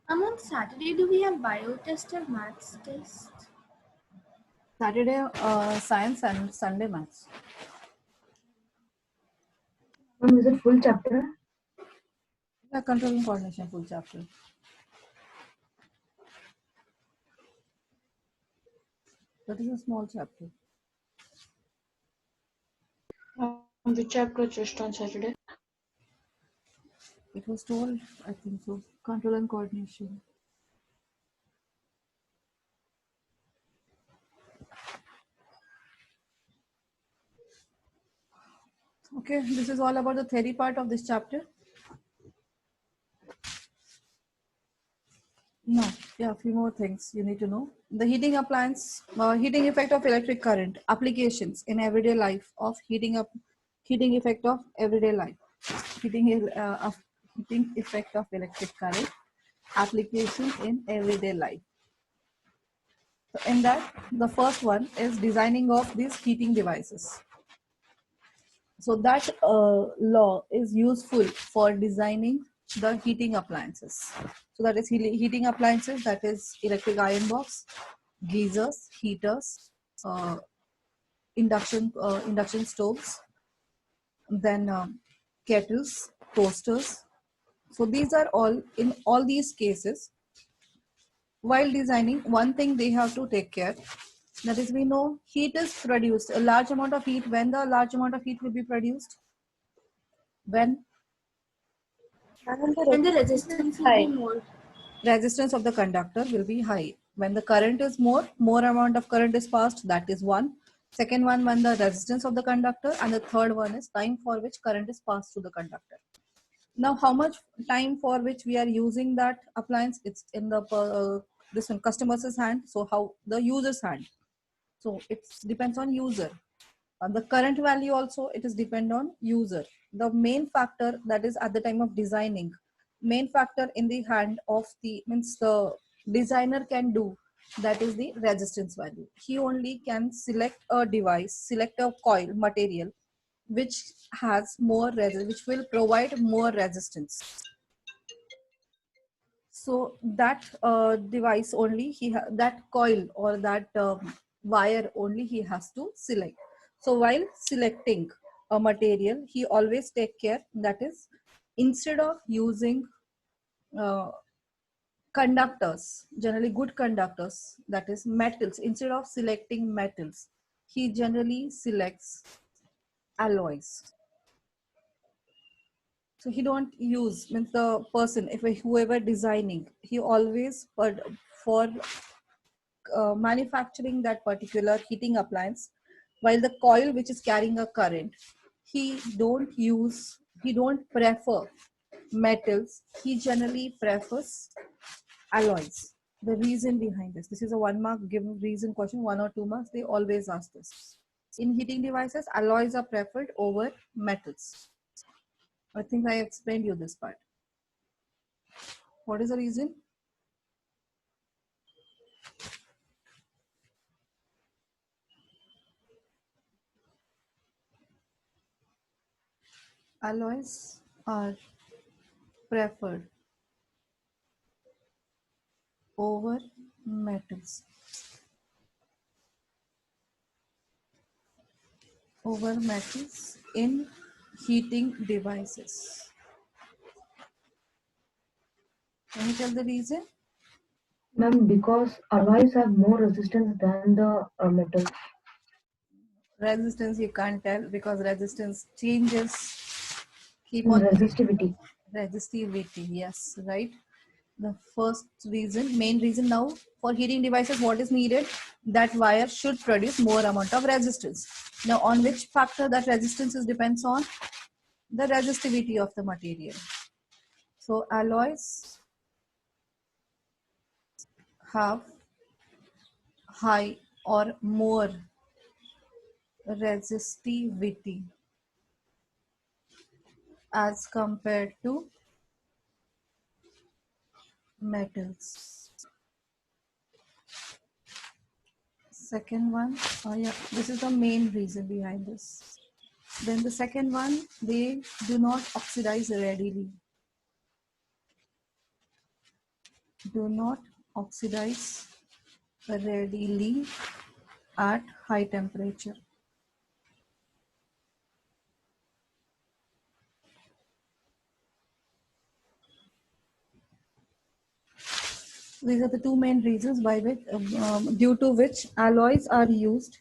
on Saturday, do we have bio test or maths test? Saturday science and Sunday maths. Ma'am, is it full chapter? Yeah, control and coordination full chapter. That is a small chapter. Which chapter just on Saturday? It was told, I think so. Control and coordination. Okay, this is all about the theory part of this chapter. No, yeah, a few more things you need to know. The heating appliance, heating effect of electric current, applications in everyday life of heating effect of everyday life, heating effect of electric current, application in everyday life. So in that, the first one is designing of these heating devices. So that law is useful for designing the heating appliances. So that is heating appliances, that is electric iron box, geysers, heaters, uh, induction stoves, then kettles, toasters. So these are all, in all these cases, while designing, one thing they have to take care, that is, we know heat is produced, a large amount of heat. When the large amount of heat will be produced? When And the resistance will be more. resistance of the conductor will be high. When the current is more amount of current is passed, that is one. Second one, when the resistance of the conductor, and the third one is time for which current is passed through the conductor. Now, how much time for which we are using that appliance? It's in the this one customer's hand. So how the user's hand. So it depends on user. The current value also, it is depend on user. The main factor, that is at the time of designing, main factor in the hand of the, means the designer can do, that is the resistance value. He only can select a device, select a coil material which has more which will provide more resistance. So that device only that coil or that wire only he has to select. So while selecting a material, he always take care, that is, instead of using uh, conductors, generally good conductors, that is metals, instead of selecting metals, he generally selects alloys. So he don't use, means the person, if whoever designing, he always for manufacturing that particular heating appliance, while the coil which is carrying a current, he don't prefer metals, he generally prefers alloys. The reason behind this is a 1 mark given reason question, 1 or 2 marks, they always ask this. In heating devices, alloys are preferred over metals. I think I explained you this part. What is the reason? Alloys are preferred over metals. In heating devices. Can you tell the reason? Ma'am, because alloys have more resistance than the metals. Resistance you can't tell, because resistance changes. Keep on Resistivity. resistivity. Yes, right. The first reason, main reason now for heating devices, what is needed? That wire should produce more amount of resistance. Now, on which factor that resistance is depends on? The resistivity of the material. So alloys have high or more resistivity as compared to metals. second one, yeah, this is the main reason behind this. Then the second one, they do not oxidize readily. Do not oxidize readily at high temperature. These are the two main reasons by which, due to which alloys are used.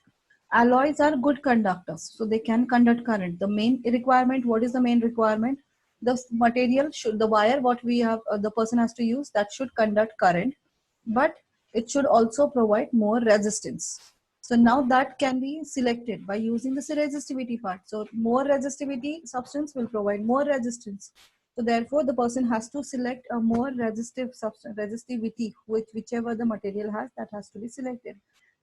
Alloys are good conductors, so they can conduct current. The main requirement, what is the main requirement? The material should, the wire, what we have, the person has to use, that should conduct current, but it should also provide more resistance. So now that can be selected by using the resistivity part. So more resistivity substance will provide more resistance. So therefore, the person has to select a more resistive substance, resistivity, whichever the material has, that has to be selected.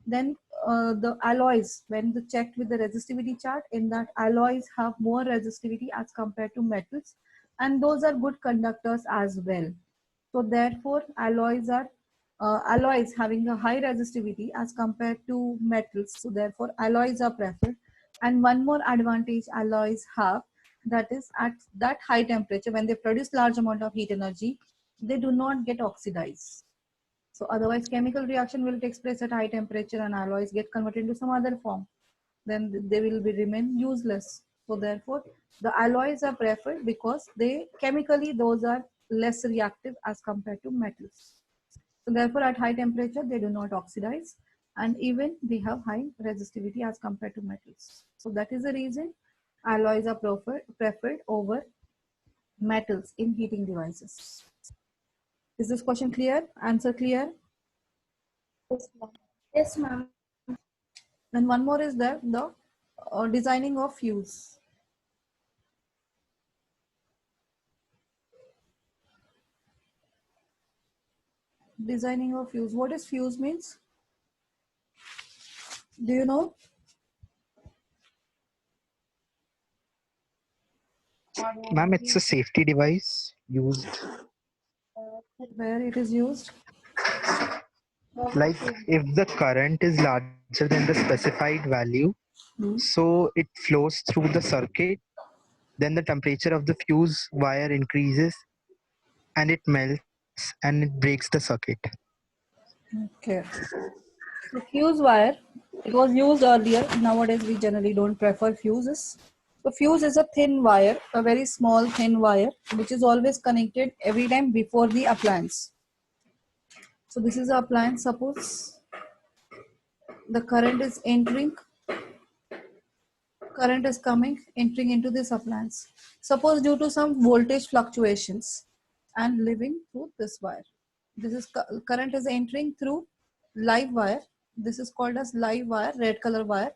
Then the alloys, when the checked with the resistivity chart, in that alloys have more resistivity as compared to metals, and those are good conductors as well. So therefore, alloys having a high resistivity as compared to metals. So therefore, alloys are preferred. And one more advantage alloys have, that is at that high temperature, when they produce large amount of heat energy, they do not get oxidized. So otherwise, chemical reaction will take place at high temperature and alloys get converted into some other form. Then they will be remain useless. So therefore, the alloys are preferred because they chemically those are less reactive as compared to metals. So therefore, at high temperature, they do not oxidize, and even they have high resistivity as compared to metals. So that is the reason alloys are preferred over metals in heating devices. Is this question clear? Answer clear? Yes, ma'am. And one more is there, the designing of fuse. Designing of fuse. What is fuse means? Do you know? Ma'am, it's a safety device used, Where it is used? like if the current is larger than the specified value, so it flows through the circuit, then the temperature of the fuse wire increases and it melts and it breaks the circuit. Okay. So fuse wire, it was used earlier. Nowadays, we generally don't prefer fuses. So fuse is a thin wire, a very small thin wire, which is always connected every time before the appliance. So this is the appliance. Suppose the current is entering, current is coming, entering into this appliance. Suppose due to some voltage fluctuations and living through this wire. This is current is entering through live wire. This is called as live wire, red color wire,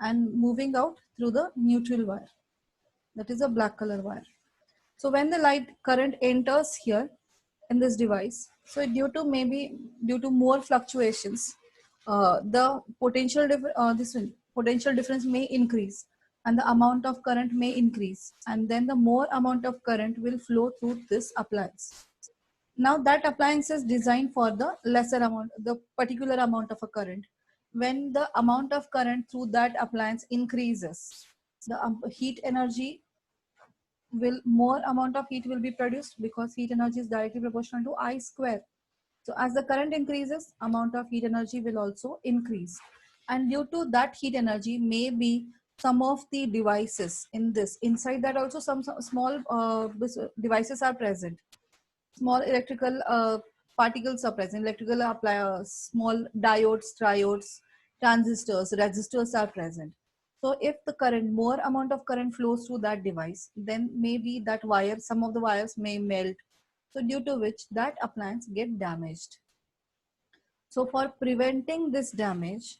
and moving out through the neutral wire. That is a black color wire. So when the light current enters here in this device, so due to more fluctuations, the potential difference may increase, and the amount of current may increase, and then the more amount of current will flow through this appliance. Now that appliance is designed for the lesser amount, the particular amount of a current. When the amount of current through that appliance increases, the heat energy will, more amount of heat will be produced, because heat energy is directly proportional to I square. So as the current increases, amount of heat energy will also increase. And due to that heat energy, maybe some of the devices in this, inside that also some small devices are present. Small electrical particles are present, electrical small diodes, triodes, transistors, resistors are present. So if the current, more amount of current flows through that device, then maybe that wire, some of the wires may melt. So due to which that appliance get damaged. So for preventing this damage,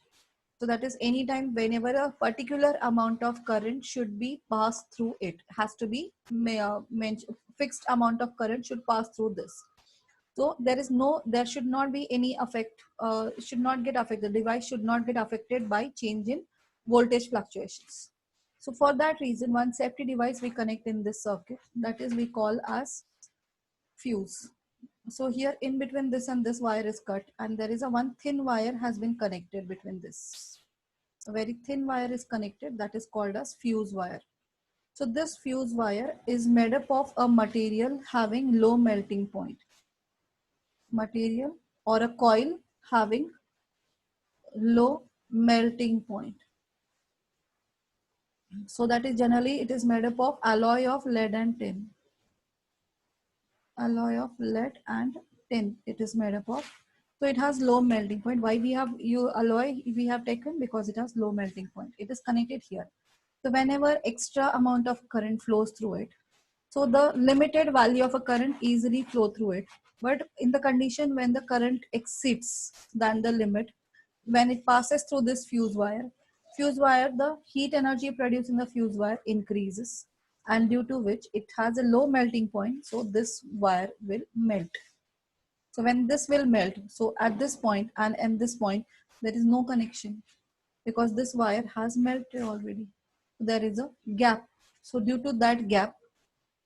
so that is anytime whenever a particular amount of current should be passed through it, has to be fixed amount of current should pass through this. So there should not be any effect, should not get affected. The device should not get affected by change in voltage fluctuations. So for that reason, one safety device we connect in this circuit, that is we call as fuse. So here in between this and this wire is cut, and there is a one thin wire has been connected between this. A very thin wire is connected, that is called as fuse wire. So this fuse wire is made up of a material having low melting point. Material or a coil having low melting point. So that is generally it is made up of alloy of lead and tin. Alloy of lead and tin it is made up of. So it has low melting point. Why we have alloy we have taken? Because it has low melting point. It is connected here. So whenever extra amount of current flows through it, so the limited value of a current easily flow through it. But in the condition when the current exceeds than the limit, when it passes through this fuse wire, the heat energy produced in the fuse wire increases, and due to which it has a low melting point, so this wire will melt. So when this will melt, so at this point and in this point, there is no connection because this wire has melted already. There is a gap. So due to that gap,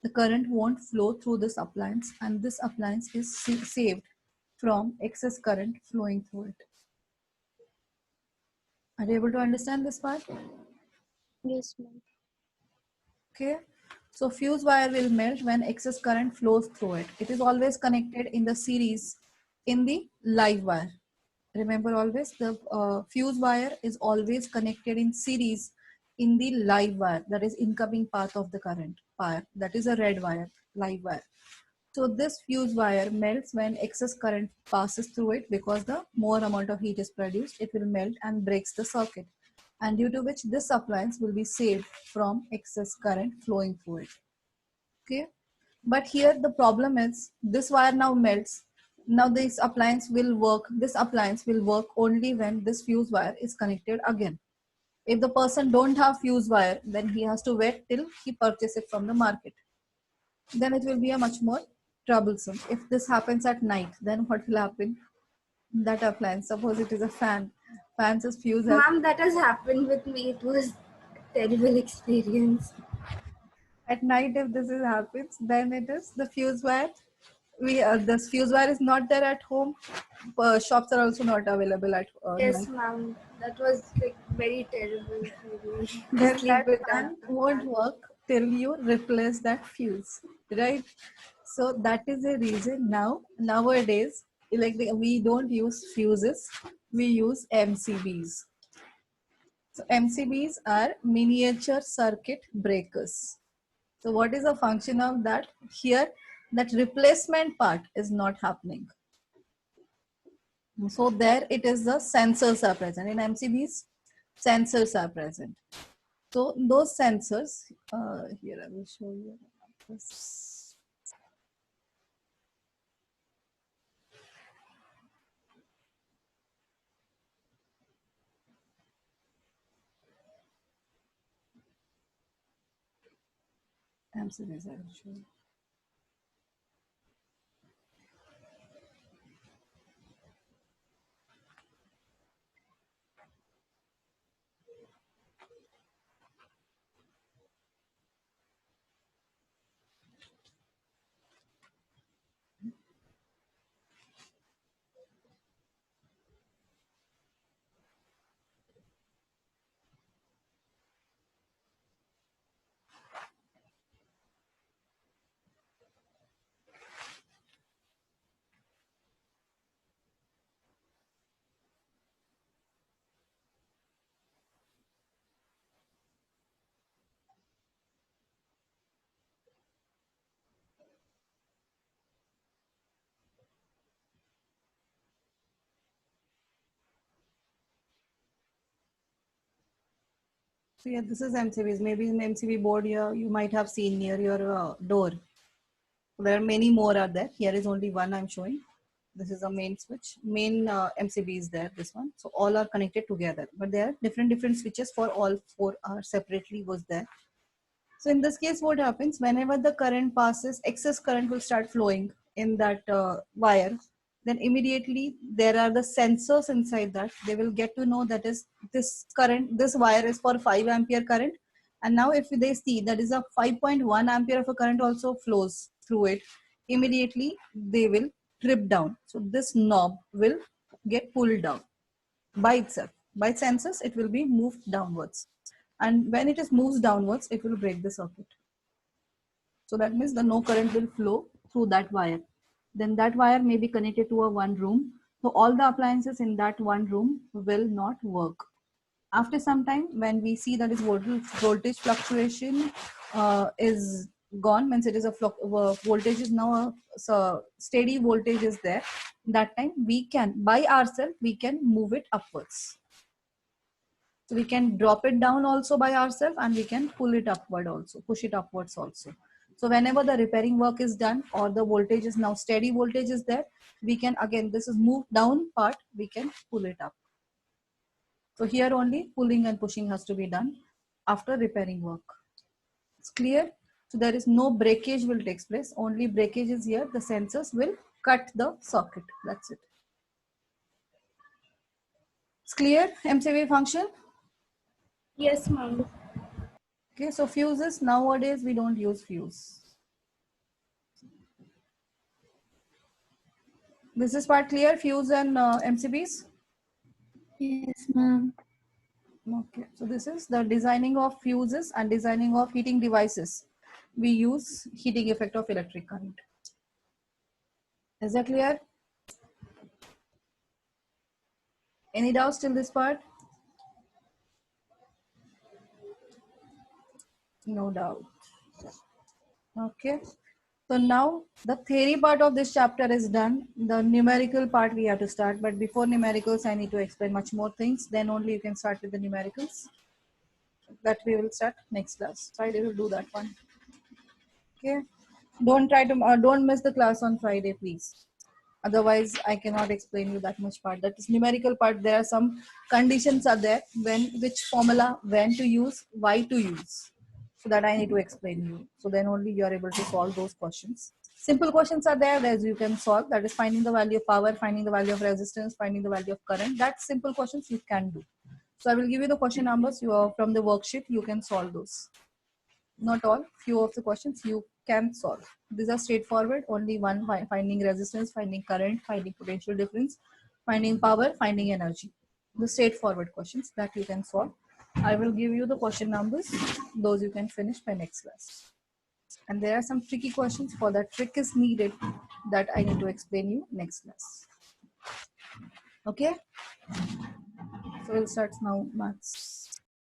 the current won't flow through this appliance, and this appliance is saved from excess current flowing through it. Are you able to understand this part? Yes, ma'am. Okay. So fuse wire will melt when excess current flows through it. It is always connected in the series in the live wire. Remember always the fuse wire is always connected in series in the live wire, that is incoming path of the current wire, that is a red wire, live wire. So this fuse wire melts when excess current passes through it, because the more amount of heat is produced, it will melt and breaks the circuit, and due to which this appliance will be saved from excess current flowing through it. Okay, but here the problem is this wire now melts. Now this appliance will work. This appliance will work only when this fuse wire is connected again. If the person don't have fuse wire, then he has to wait till he purchase it from the market. Then it will be a much more troublesome. If this happens at night, then what will happen? That appliance, suppose it is a fan, fan's fuse has, Ma'am, that has happened with me. It was a terrible experience. at night if this is happens, then it is the fuse wire. This fuse wire is not there at home. Shops are also not available at Yes, night. ma'am. That was like very terrible. Really. Then Sleep that without fan the won't fan. work till you replace that fuse, right? So that is the reason nowadays we don't use fuses, we use MCBs. So MCBs are miniature circuit breakers. So what is the function of that? Here, that replacement part is not happening. So there it is, the sensors are present. In MCBs, sensors are present. So those sensors, here I will show you. This. MCBs I will show you. So yeah, this is MCBs. Maybe in MCB board here you might have seen near your door. There are many more are there. Here is only one I'm showing. This is a main switch. Main MCB is there, this one. So all are connected together, but there are different switches for all four are separately was there. So in this case, what happens whenever the current passes, excess current will start flowing in that wire. Then immediately there are the sensors inside that. They will get to know that is this current, this wire is for 5 ampere current. And now if they see that is a 5.1 ampere of a current also flows through it, immediately they will trip down. So this knob will get pulled down by itself. By sensors, it will be moved downwards. And when it is moves downwards, it will break the circuit. So that means the no current will flow through that wire. Then that wire may be connected to a one room. So all the appliances in that one room will not work. After some time, when we see that is voltage fluctuation is gone, means it is a voltage is now so steady voltage is there. That time we can by ourselves we can move it upwards. So we can drop it down also by ourselves, and we can pull it upward also, push it upwards also. So whenever the repairing work is done or the voltage is now steady voltage is there, we can again, this is moved down part, we can pull it up. So here only pulling and pushing has to be done after repairing work. It's clear? So there is no breakage will take place. Only breakage is here. The sensors will cut the socket. That's it. It's clear? MCV function? Yes, ma'am. Okay, so fuses, nowadays we don't use fuse. This is part clear, fuse and MCBs? Yes, ma'am. Okay, so this is the designing of fuses and designing of heating devices. We use heating effect of electric current. Is that clear? Any doubts till this part? No doubt. Okay. So now the theory part of this chapter is done. The numerical part we have to start. But before numericals, I need to explain much more things. Then only you can start with the numericals. That we will start next class. Friday we'll do that one. Okay. Don't miss the class on Friday, please. Otherwise, I cannot explain you that much part. That is numerical part. There are some conditions are there which formula, when to use, why to use. So that I need to explain you. So then only you are able to solve those questions. Simple questions are there as you can solve. That is finding the value of power, finding the value of resistance, finding the value of current. That's simple questions you can do. So I will give you the question numbers. You are from the worksheet. You can solve those. Not all, few of the questions you can solve. These are straightforward. Only one: finding resistance, finding current, finding potential difference, finding power, finding energy. The straightforward questions that you can solve. I will give you the question numbers. Those you can finish by next class. And there are some tricky questions. For that trick is needed that I need to explain you next class. Okay. So we'll start now maths.